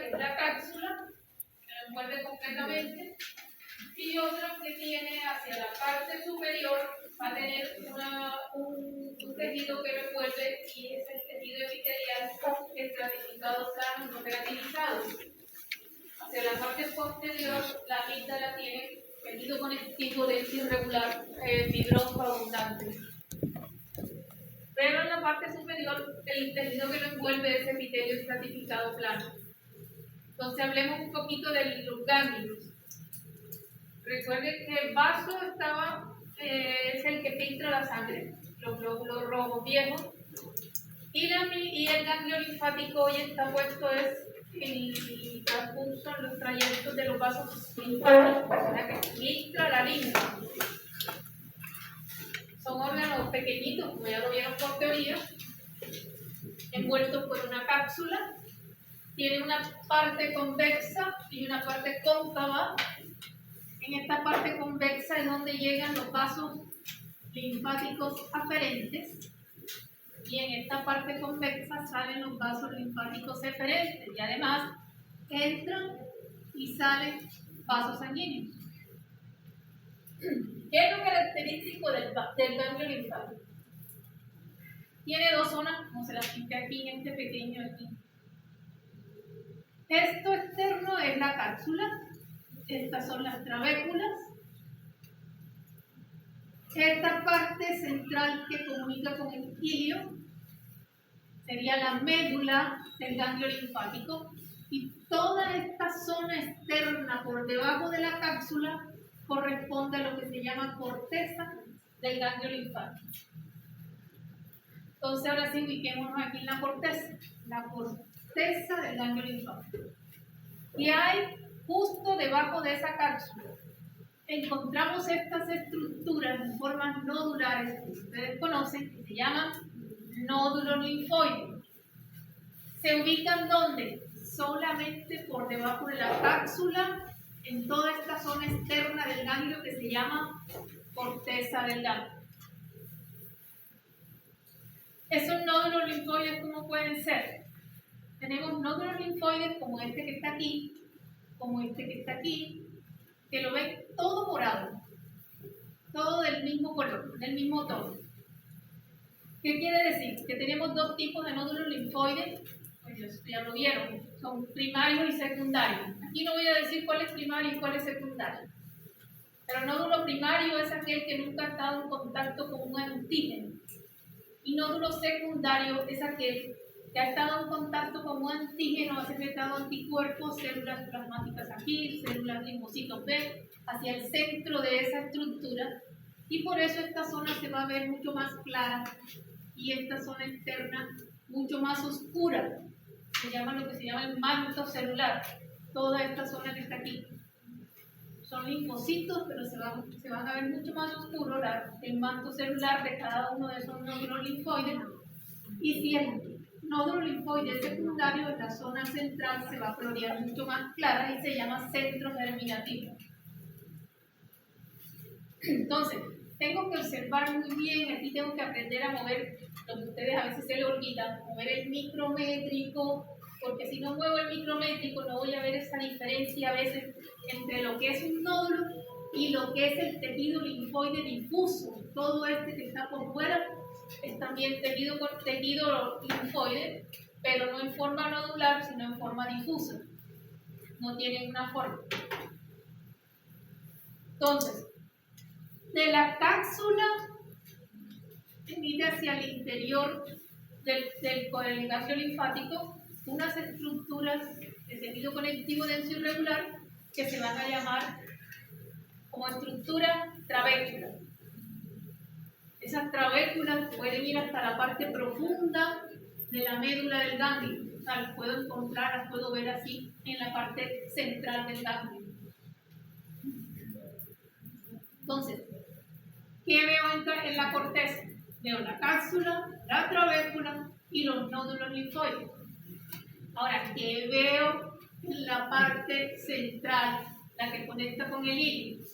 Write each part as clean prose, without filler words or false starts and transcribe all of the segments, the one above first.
que es la cápsula, que lo envuelve completamente, y otra que tiene hacia la parte superior, va a tener un tejido que lo envuelve, y es el tejido epitelial estratificado plano no negativizado. Hacia la parte posterior, la amígdala tiene tejido conectivo denso irregular, fibroso abundante. Pero en la parte superior, el tejido que lo envuelve es epitelio estratificado plano. Entonces hablemos un poquito de los ganglios. Recuerden que el vaso es el que filtra la sangre, los glóbulos rojos viejos, y el ganglio linfático hoy está puesto es el transcurso en los trayectos de los vasos linfáticos, o sea que filtra la linfa. Son órganos pequeñitos, como ya lo vieron por teoría, envueltos por una cápsula. Tiene una parte convexa y una parte cóncava. En esta parte convexa es donde llegan los vasos linfáticos aferentes, y en esta parte convexa salen los vasos linfáticos eferentes, y además entran y salen vasos sanguíneos. ¿Qué es lo característico del ganglio linfático? Tiene dos zonas, como se las pinté aquí en este pequeño aquí. Esto externo es la cápsula, estas son las trabéculas. Esta parte central que comunica con el ilio sería la médula del ganglio linfático, y toda esta zona externa por debajo de la cápsula corresponde a lo que se llama corteza del ganglio linfático. Entonces ahora sí ubiquémonos aquí en la corteza del ganglio linfático. Y hay justo debajo de esa cápsula encontramos estas estructuras en formas nodulares que ustedes conocen, que se llaman nódulos linfoides. ¿Se ubican dónde? Solamente por debajo de la cápsula, en toda esta zona externa del ganglio que se llama corteza del ganglio. Esos nódulos linfoides, ¿cómo pueden ser? Tenemos nódulos linfoides como este que está aquí, como este que está aquí, que lo ven todo morado, todo del mismo color, del mismo tono. ¿Qué quiere decir? Que tenemos dos tipos de nódulos linfoides, pues ya lo vieron, son primarios y secundarios. Aquí no voy a decir cuál es primario y cuál es secundario. Pero nódulo primario es aquel que nunca ha estado en contacto con un antígeno. Y nódulo secundario es aquel que ha estado en contacto con un antígeno, ha secretado anticuerpos, células plasmáticas aquí, células linfocitos B, hacia el centro de esa estructura, y por eso esta zona se va a ver mucho más clara y esta zona externa mucho más oscura. Se llama lo que se llama el manto celular, toda esta zona que está aquí. Son linfocitos, pero se van a ver mucho más oscuros el manto celular de cada uno de esos nódulos linfoides. Y si el nódulo linfoide secundario en la zona central se va a colorear mucho más clara y se llama centro germinativo. Entonces, tengo que observar muy bien, aquí tengo que aprender a mover lo que ustedes a veces se le olvidan, mover el micrométrico, porque si no muevo el micrométrico no voy a ver esa diferencia a veces entre lo que es un nódulo y lo que es el tejido linfoide difuso. Todo este que está por fuera es también tejido linfoide, pero no en forma nodular, sino en forma difusa. No tienen una forma. Entonces, de la cápsula emite hacia el interior del ganglio linfático unas estructuras de tejido conectivo denso irregular que se van a llamar como estructura trabécula. Esas trabéculas pueden ir hasta la parte profunda de la médula del ganglio. O sea, las puedo encontrar, las puedo ver así en la parte central del ganglio. Entonces, ¿qué veo en la corteza? Veo la cápsula, la trabécula y los nódulos linfoides. Ahora, ¿qué veo en la parte central, la que conecta con el ilio?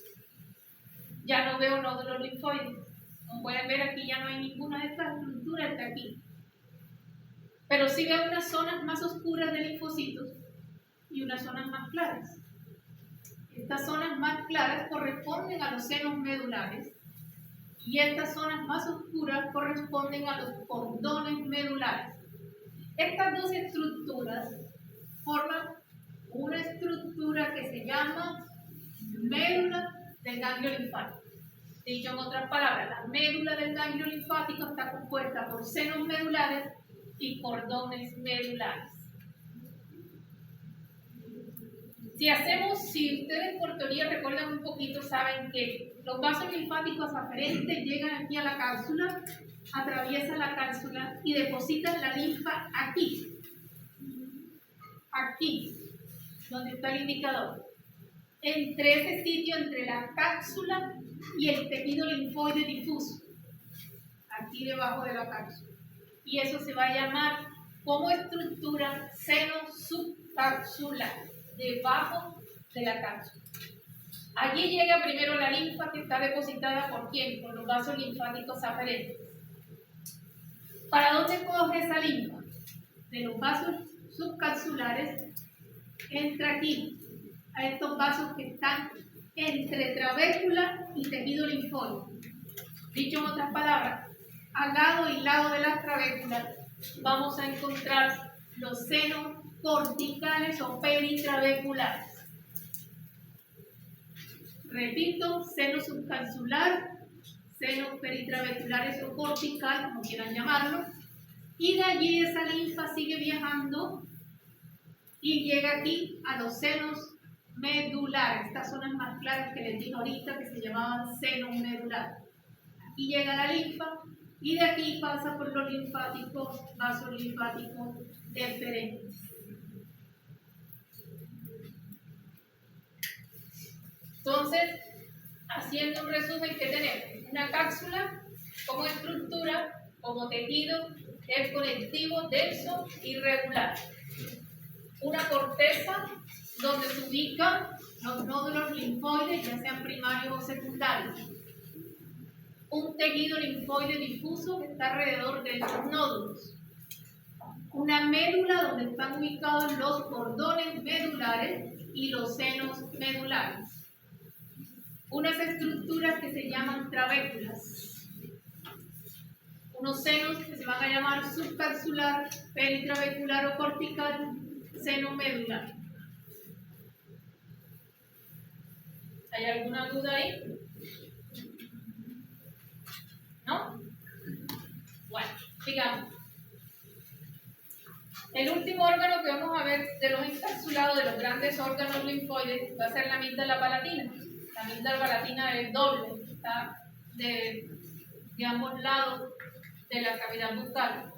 Ya no veo nódulos linfoides. Como pueden ver, aquí ya no hay ninguna de estas estructuras, está aquí. Pero sí veo unas zonas más oscuras de linfocitos y unas zonas más claras. Estas zonas más claras corresponden a los senos medulares y estas zonas más oscuras corresponden a los cordones medulares. Estas dos estructuras forman una estructura que se llama médula del ganglio linfático. Dicho en otras palabras, la médula del ganglio linfático está compuesta por senos medulares y cordones medulares. Si ustedes por teoría recuerdan un poquito, saben que los vasos linfáticos aferentes llegan aquí a la cápsula, atraviesan la cápsula y depositan la linfa aquí, donde está el indicador. Entre ese sitio, entre la cápsula y el tejido linfoide difuso, aquí debajo de la cápsula. Y eso se va a llamar como estructura seno subcapsular, debajo de la cápsula. Allí llega primero la linfa que está depositada por ¿quién? Por los vasos linfáticos aferentes. ¿Para dónde coge esa linfa? De los vasos subcapsulares entra aquí, a estos vasos que están entre trabécula y tejido linfoide. Dicho en otras palabras, al lado y lado de las trabéculas vamos a encontrar los senos corticales o peritrabeculares. Repito, seno subcapsular, senos peritrabeculares o cortical, como quieran llamarlo, y de allí esa linfa sigue viajando y llega aquí a los senos medulares, estas zonas más claras que les dije ahorita que se llamaban senos medulares. Aquí llega la linfa y de aquí pasa por los linfáticos, vasos linfáticos deferentes. Entonces, haciendo un resumen, ¿qué tenemos? Una cápsula como estructura, como tejido, es conectivo, denso y regular. Una corteza donde se ubican los nódulos linfoides, ya sean primarios o secundarios. Un tejido linfoide difuso que está alrededor de esos nódulos. Una médula donde están ubicados los cordones medulares y los senos medulares. Unas estructuras que se llaman trabéculas. Unos senos que se van a llamar subcapsular, peritrabecular o cortical, seno medular. ¿Hay alguna duda ahí? ¿No? Bueno, sigamos. El último órgano que vamos a ver de los encapsulados de los grandes órganos linfoides va a ser la amígdala palatina. La amígdala palatina es doble, está de ambos lados de la cavidad bucal.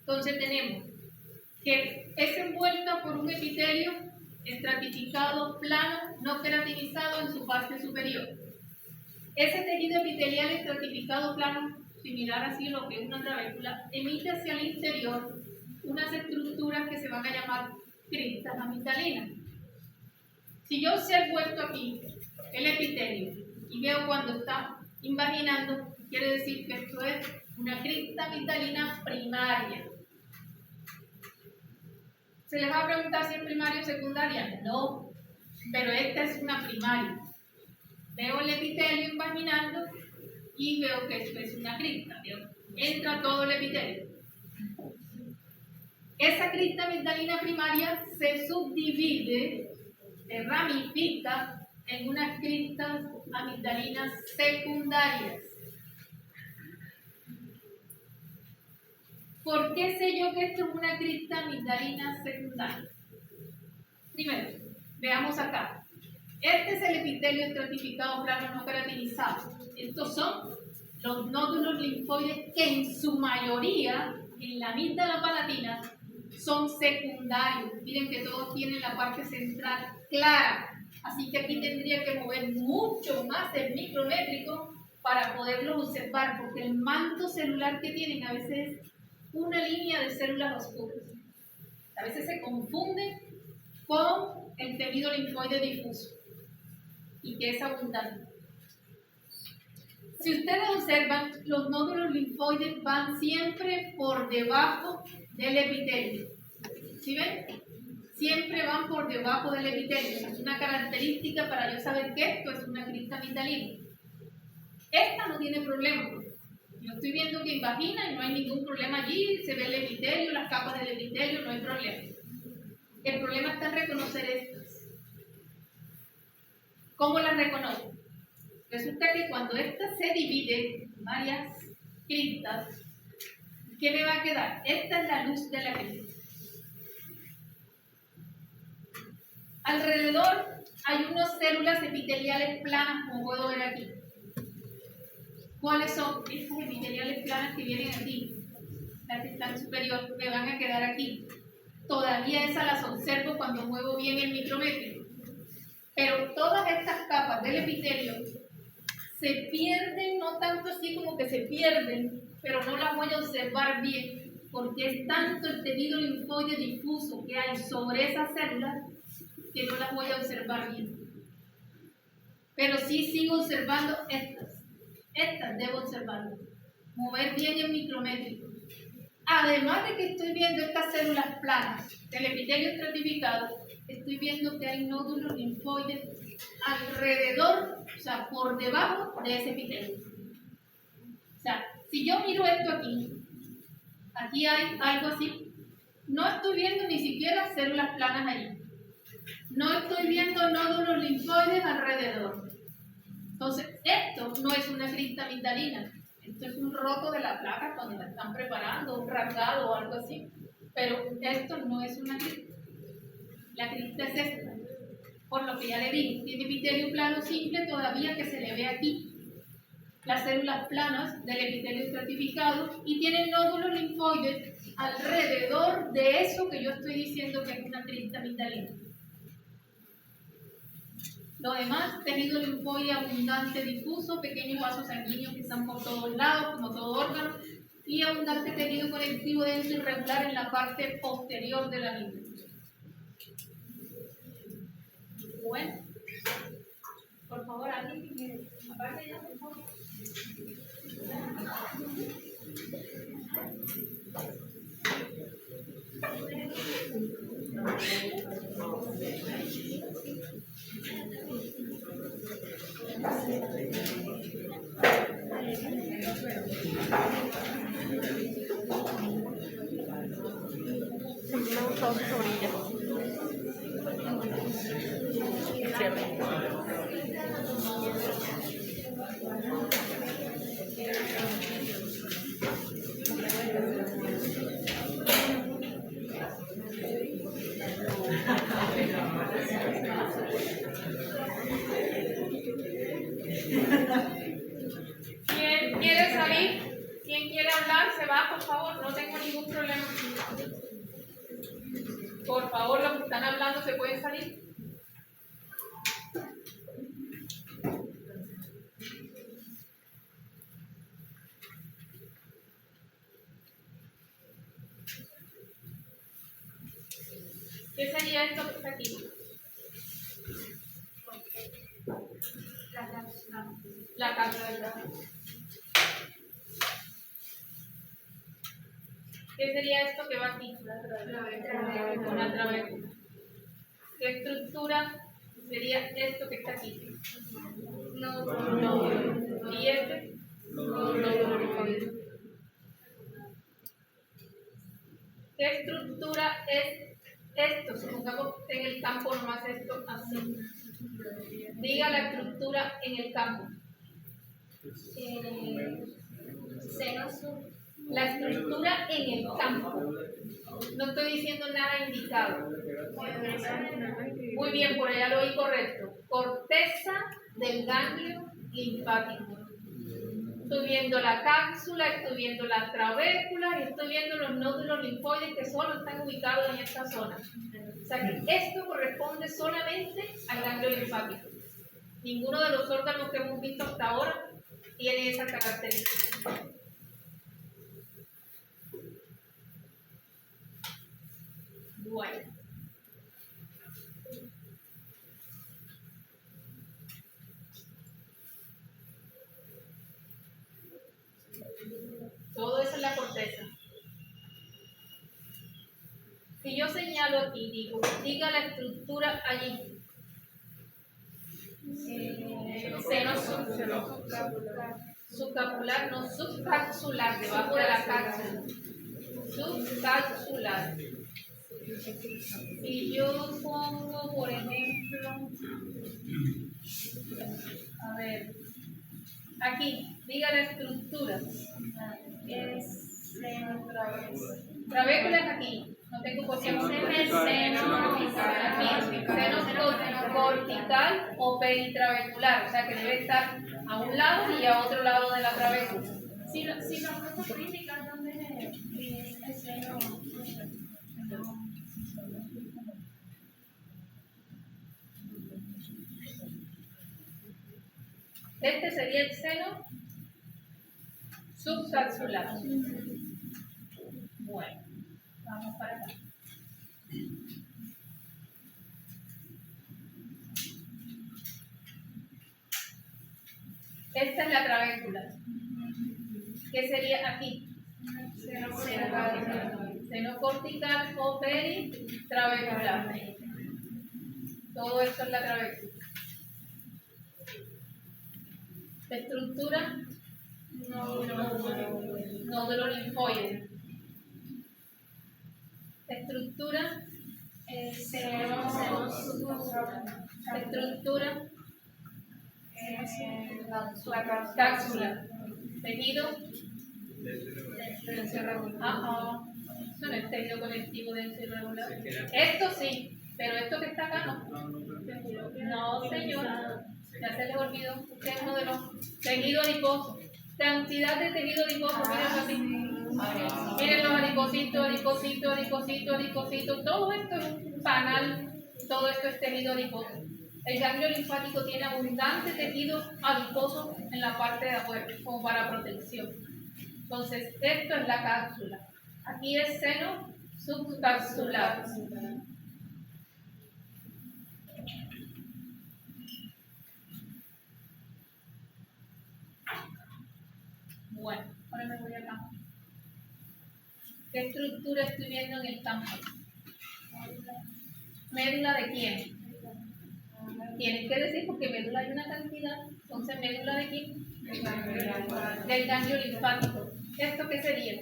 Entonces tenemos que es envuelta por un epitelio estratificado, plano, no queratinizado en su parte superior. Ese tejido epitelial estratificado plano, similar así a lo que es una trabécula, emite hacia el interior unas estructuras que se van a llamar cristas amigdalinas. Si yo observo esto aquí, el epitelio, y veo cuando está invaginando, quiere decir que esto es una crista amigdalina primaria. ¿Se les va a preguntar si es primaria o secundaria? No, pero esta es una primaria. Veo el epitelio invaginando y veo que esto es una crista. Entra todo el epitelio. Esa crista amigdalina primaria se subdivide, se ramifica en unas cristas amigdalinas secundarias. ¿Por qué sé yo que esto es una crista amigdalina secundaria? Primero, veamos acá. Este es el epitelio estratificado plano no queratinizado. Estos son los nódulos linfoides que en su mayoría, en la amígdala palatina, son secundarios. Miren que todos tienen la parte central clara. Así que aquí tendría que mover mucho más el micrométrico para poderlos observar, porque el manto celular que tienen a veces es una línea de células oscuras. A veces se confunde con el tejido linfoide difuso y que es abundante. Si ustedes observan, los nódulos linfoides van siempre por debajo del epitelio. ¿Sí ven? siempre van por debajo del epitelio. Es una característica para yo saber que esto es una crista vitalina. Esta no tiene problema. Yo estoy viendo que invagina y no hay ningún problema allí, se ve el epitelio, las capas del epitelio, no hay problema. El problema está en reconocer estas. ¿Cómo las reconozco? Resulta que cuando esta se divide en varias cristas, ¿qué me va a quedar? Esta es la luz de la crista. Alrededor hay unas células epiteliales planas, como puedo ver aquí. ¿Cuáles son? Estas epiteliales planas que vienen aquí, las que están superior, me van a quedar aquí. Todavía esas las observo cuando muevo bien el micrometro. Pero todas estas capas del epitelio se pierden, no tanto así como que se pierden, pero no las voy a observar bien, porque es tanto el tejido linfoide difuso que hay sobre esas células que no las voy a observar bien. Pero sí sigo observando estas. Estas debo observarlas. Mover bien el micrométrico. Además de que estoy viendo estas células planas del epitelio estratificado, estoy viendo que hay nódulos linfoides alrededor, o sea, por debajo de ese epitelio. O sea, si yo miro esto aquí, aquí hay algo así, no estoy viendo ni siquiera células planas ahí. No estoy viendo nódulos linfoides alrededor. Entonces, esto no es una crista vitalina. Esto es un roto de la placa cuando la están preparando, un rasgado o algo así. Pero esto no es una crista. La crista es esta. Por lo que ya le dije, tiene epitelio plano simple todavía que se le ve aquí. Las células planas del epitelio estratificado y tienen nódulos linfoides alrededor de eso que yo estoy diciendo que es una crista vitalina. Lo demás, tejido linfoide abundante difuso, pequeños vasos sanguíneos que están por todos lados, como todo órgano, y abundante tejido conectivo denso irregular en la parte posterior de la línea. Bueno, por favor, alguien que quiere. Aparte ya, por favor. ¿Quién quiere salir? ¿Quién quiere hablar? Se va, por favor, no tengo ningún problema. Por favor, los que están hablando se pueden salir. ¿Qué sería esto que está aquí? La cápsula. ¿Qué sería esto que va aquí? Una trabécula. ¿Qué estructura sería esto que está aquí? No. ¿Y este? No. ¿Qué estructura es esto? Supongamos en el campo nomás esto así. Diga la estructura en el campo. La estructura en el campo. No estoy diciendo nada indicado. Muy bien, por allá lo oí correcto. Corteza del ganglio linfático. Estoy viendo la cápsula, estoy viendo las trabéculas y estoy viendo los nódulos linfoides que solo están ubicados en esta zona. O sea que esto corresponde solamente al ganglio linfático. Ninguno de los órganos que hemos visto hasta ahora tiene esa característica. Bueno. Todo eso es la corteza. Si yo señalo señalo aquí, diga la estructura allí. Seno subcapular, no subcapsular, debajo de la cápsula. Subcapsular. Si yo pongo, por ejemplo, a ver, aquí, diga la estructura. Es seno Trabécula es aquí. No tengo por qué poner seno aquí. Seno cortical o peritrabecular. O sea que debe estar a un lado y a otro lado de la trabécula. Si no me puede indicar dónde es el seno. Este sería el seno subcapsular. Bueno, vamos para acá. Esta es la trabécula. ¿Qué sería aquí? Seno cortical o peritrabecular. Todo esto es la trabécula. La estructura, nódulo linfoide. Estructura, estructura, cápsula. Tejido, denso irregular. Eso no es tejido conectivo denso irregular. Esto sí, pero esto que está acá no. No, señor. Ya se les olvidó. Usted es uno de los tejido adiposo. Cantidad de tejido adiposo, mírenlo así. Miren los adipocitos. Todo esto es un panal, todo esto es tejido adiposo. El ganglio linfático tiene abundante tejido adiposo en la parte de afuera, como para protección. Entonces, esto es la cápsula. Aquí es seno subcapsular. Bueno, ahora me voy acá. ¿Qué estructura estoy viendo en el campo? ¿Médula de quién? Tienen que decir porque médula hay una cantidad. Entonces, ¿médula de quién? Del ganglio linfático. ¿Esto qué sería?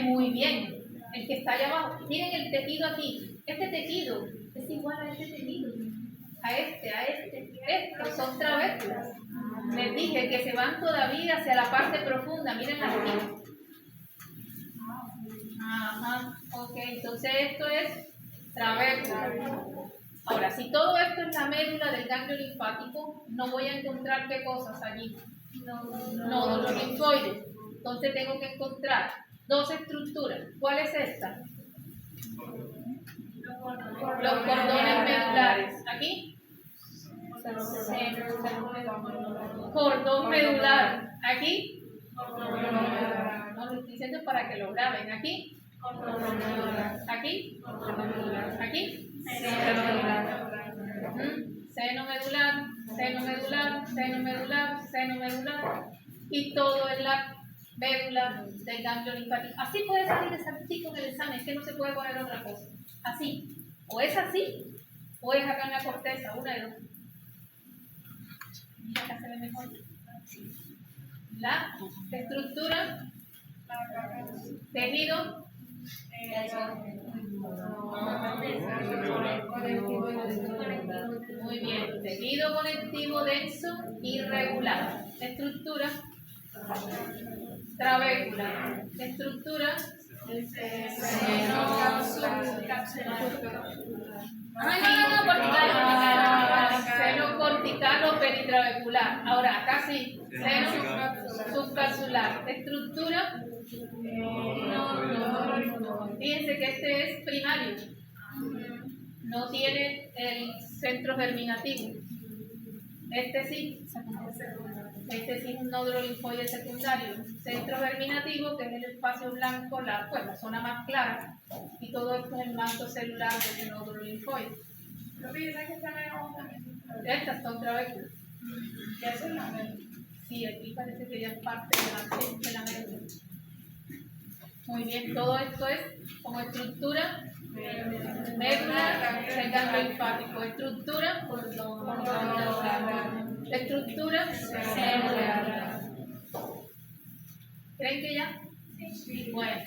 Muy bien. El que está allá abajo. Miren el tejido aquí. Este tejido es igual a este tejido. A este. Estos son trabéculas. Les dije que se van todavía hacia la parte profunda. Miren aquí. Ajá. Ok, entonces esto es trabécula. Ahora, si todo esto es la médula del ganglio linfático, no voy a encontrar qué cosas allí. Nódulos linfoides. Entonces tengo que encontrar dos estructuras. ¿Cuál es esta? Los cordones medulares. ¿Aquí? Cordón medular. ¿Aquí? No, lo estoy diciendo para que lo graben. ¿Aquí? ¿Aquí? ¿Aquí? Seno medular. Y todo es la médula del ganglio linfático. Así puede salir exactito en el examen, es que no se puede poner otra cosa. Así. O es así, o es acá en la corteza, una de dos. Mira, acá se ve mejor. La estructura, tejido, muy bien, tejido conectivo denso irregular. Estructura, trabécula. Estructura, seno cortical o peritrabecular. Ahora, acá sí, seno subcapsular. Estructura, fíjense que este es primario. No tiene el centro germinativo. Este sí es un nódulo linfoide secundario. Centro germinativo, que es el espacio blanco, la zona más clara. Y todo esto es el manto celular de ese nódulo linfoide. Estas son trabéculas. Sí, aquí parece que ya es parte de la médula. Muy bien, todo esto es como estructura, médula del ganglio linfático, estructura, estructura celular. ¿Creen que ya? Sí. Bueno.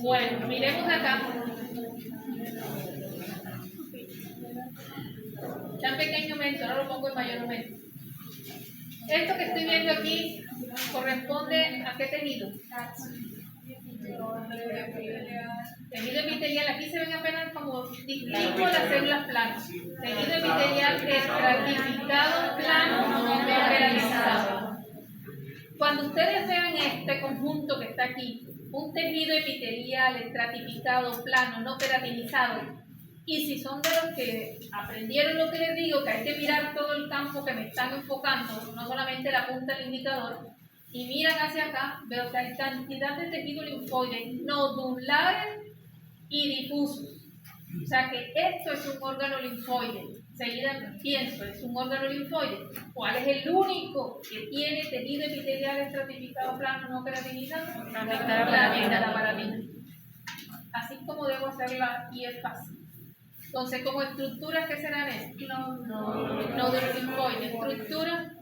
Bueno, miremos acá. Tan pequeño aumento, ahora lo pongo en mayor aumento. Esto que estoy viendo aquí corresponde a qué tejido. Tejido epitelial, aquí se ven apenas como distingo las células planas. Tejido epitelial estratificado plano no mineralizado. Cuando ustedes vean este conjunto que está aquí, un tejido epitelial estratificado plano no queratinizado, y si son de los que aprendieron lo que les digo, que hay que mirar todo el campo que me están enfocando, no solamente la punta del indicador, y miran hacia acá, veo que hay cantidad de tejidos linfoides nodulares y difusos. O sea que esto es un órgano linfoide. Enseguida pienso, es un órgano linfoide. ¿Cuál es el único que tiene tejido epitelial estratificado plano no queratinizado? La amígdala. Así como debo hacerla y es fácil. Entonces, como estructuras, ¿qué serán estas? Nódulo linfoide. Estructura,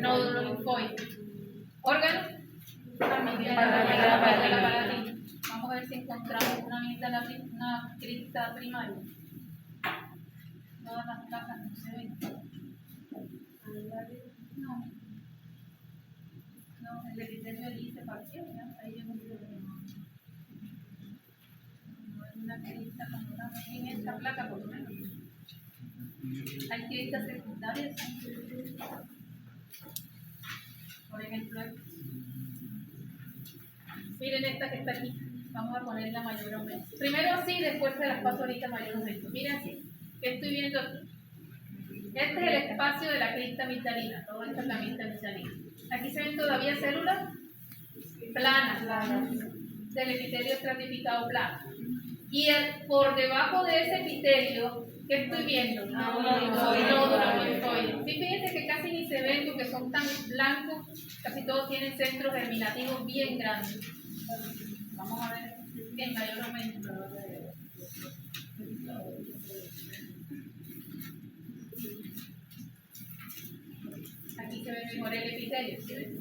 nódulo linfoide. Órgano, amígdala palatina. Vamos a ver si encontramos una crista primaria. Todas las placas no se ven. No, el epitelio allí se partió, ¿ya? Ahí yo no veo. No hay una crista como en esta placa, por lo menos. Hay cristas secundarias. Por ejemplo, miren esta que está aquí. Vamos a ponerla mayor aumento. Primero así, después se las paso ahorita mayor aumento. Miren así. ¿Qué estoy viendo aquí? Este es el espacio de la crista amigdalina. Todo esto es la crista amigdalina. Aquí se ven todavía células planas del epitelio estratificado plano. Y por debajo de ese epitelio, ¿qué estoy viendo? Nódulo linfoide. Sí, fíjense que casi ni se ven porque son tan blancos, casi todos tienen centros germinativos bien grandes. Vamos a ver en mayor aumento. Aquí se ve mejor el epitelio, ¿sí ven?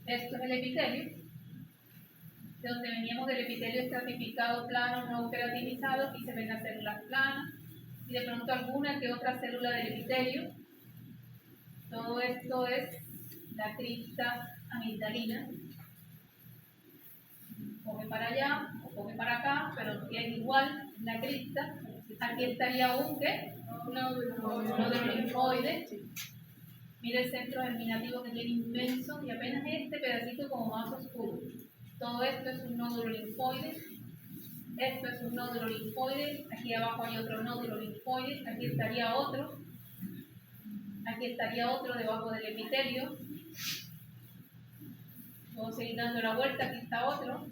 Esto es el epitelio, de donde veníamos del epitelio estratificado plano no queratinizado. Aquí se ven las células planas y de pronto alguna que otra célula del epitelio. Todo esto es la crista amigdalina. Coge para allá o coge para acá, pero es igual la crista. Aquí estaría un ¿qué? Nódulo linfoide. Mira el centro germinativo que tiene inmenso y apenas este pedacito como más oscuro. Todo esto es un nódulo linfoide. Esto es un nódulo linfoide. Aquí abajo hay otro nódulo linfoide. Aquí estaría otro. Aquí estaría otro debajo del epitelio. Vamos a seguir dando la vuelta. Aquí está otro.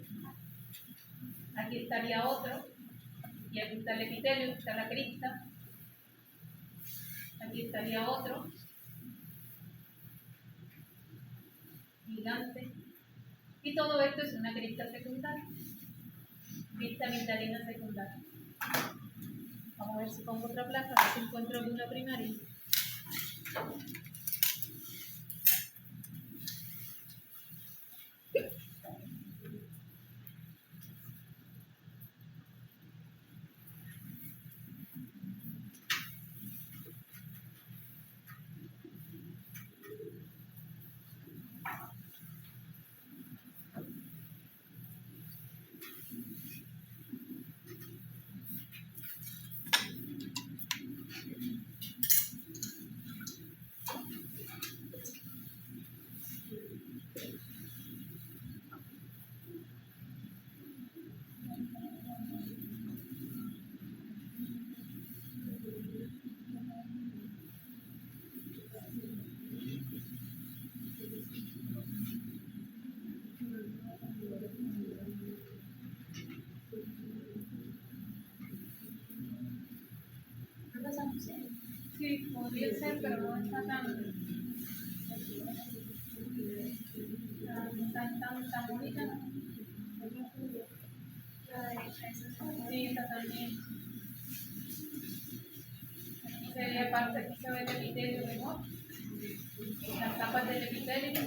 Aquí estaría otro. Y aquí está el epitelio. Aquí está la crista. Aquí estaría otro. Gigante. Y todo esto es una crista secundaria. Crista amigdalina secundaria. Vamos a ver si pongo otra placa, a ver si encuentro alguna primaria. podría ser, pero no está tan bonita, ¿no? La derecha, esa es la Sí, esta también. Aquí sería parte, aquí se ve el epitelio mejor. Las capas del epitelio.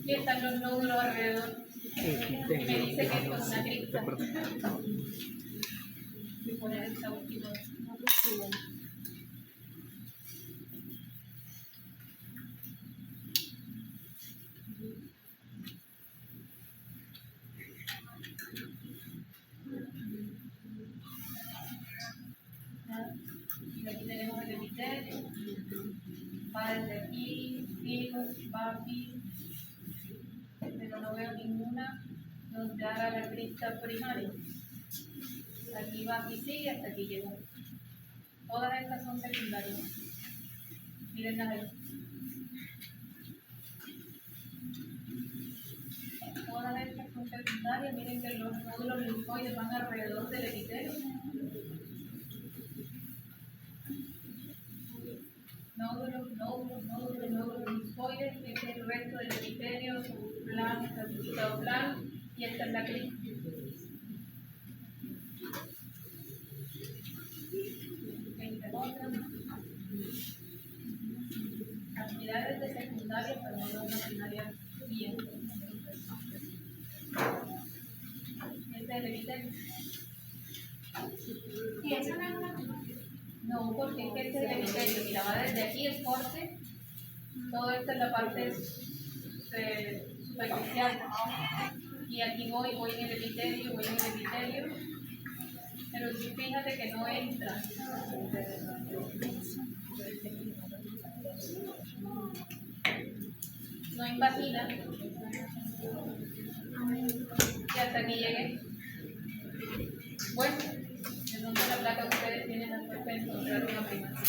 Y están los nódulos alrededor. Y me dice que esto es una cripta. Voy a poner esta última. Y aquí tenemos el epitelio. Va desde aquí, va aquí. Pero no veo ninguna donde haga la cripta primaria. Aquí va, aquí sigue, hasta aquí llegó. Todas estas son secundarias. Miren las ahí. Todas estas son secundarias. Miren que los nódulos linfoides van alrededor del epitelio. Nódulos linfoides, que es el resto del epitelio, plan, certificado plan, y esta es la cripta. Actividades de secundaria, pero no de una primaria bien. Este es el epitelio. Y esa no es una primaria. No, porque es que este es el epitelio. Mira, va desde aquí el corte, todo esto es la parte superficial. Y aquí voy en el epitelio, pero sí, fíjate que no entra. No invagina. Y hasta aquí llegué. Bueno, entonces la placa que ustedes tienen la suerte de encontrar una primaria.